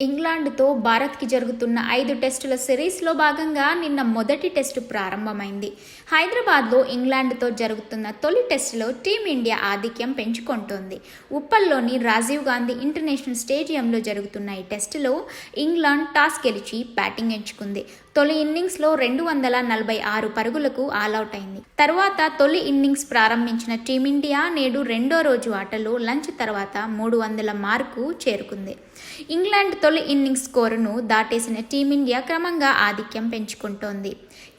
ఇంగ్లాండ్తో భారత్కి జరుగుతున్న 5 టెస్టుల సిరీస్లో భాగంగా నిన్న మొదటి టెస్టు ప్రారంభమైంది. హైదరాబాద్లో ఇంగ్లాండ్తో జరుగుతున్న తొలి టెస్టులో టీమిండియా ఆధిక్యం పెంచుకుంటోంది. ఉప్పల్లోని రాజీవ్ గాంధీ ఇంటర్నేషనల్ స్టేడియంలో జరుగుతున్న ఈ టెస్టులో ఇంగ్లాండ్ టాస్ గెలిచి బ్యాటింగ్ ఎంచుకుంది. తొలి ఇన్నింగ్స్లో 246 పరుగులకు ఆలౌట్ అయింది. తర్వాత తొలి ఇన్నింగ్స్ ప్రారంభించిన టీమిండియా నేడు రెండో రోజు ఆటలో లంచ్ తర్వాత 300 మార్కు చేరుకుంది. ఇంగ్లాండ్ తొలి ఇన్నింగ్స్ స్కోరును దాటేసిన టీమిండియా క్రమంగా ఆధిక్యం పెంచుకుంటోంది.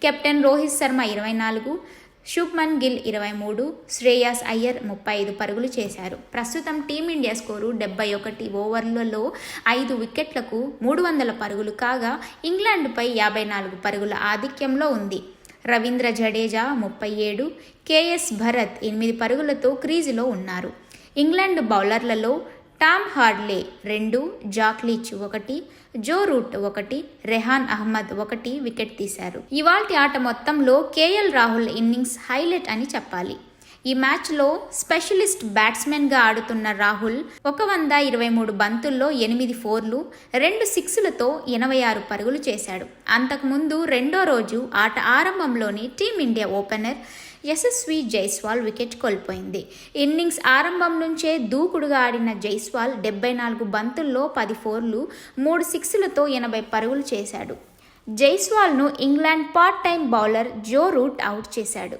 కెప్టెన్ రోహిత్ శర్మ 24, శుభ్మన్ గిల్ 23, శ్రేయాస్ అయ్యర్ 35 పరుగులు చేశారు. ప్రస్తుతం టీమిండియా స్కోరు 71 ఓవర్లలో 5 వికెట్లకు 300 పరుగులు కాగా ఇంగ్లాండ్పై 54 పరుగుల ఆధిక్యంలో ఉంది. రవీంద్ర జడేజా 37, కేఎస్ భరత్ 8 పరుగులతో క్రీజులో ఉన్నారు. ఇంగ్లాండ్ బౌలర్లలో Tom Hartley 2, Jack Leach 1, Joe Root 1, Rehan Ahmed 1 wicket తీశారు. ఇవాల్టి ఆట మొత్తంలో కేఎల్ రాహుల్ ఇన్నింగ్స్ హైలైట్ అని చెప్పాలి. ఈ మ్యాచ్లో స్పెషలిస్ట్ బ్యాట్స్మెన్గా ఆడుతున్న రాహుల్ 123 బంతుల్లో 8 ఫోర్లు, 2 సిక్స్లతో 86 పరుగులు చేశాడు. అంతకుముందు రెండో రోజు ఆట ఆరంభంలోని team India opener Yashasvi Jaiswal wicket కోల్పోయింది. ఇన్నింగ్స్ ఆరంభం నుంచే దూకుడుగా ఆడిన జైస్వాల్ 74 బంతుల్లో 10 ఫోర్లు, 3 సిక్స్లతో 80 పరుగులు చేశాడు. జైస్వాల్ను England part time bowler Joe Root out చేశాడు.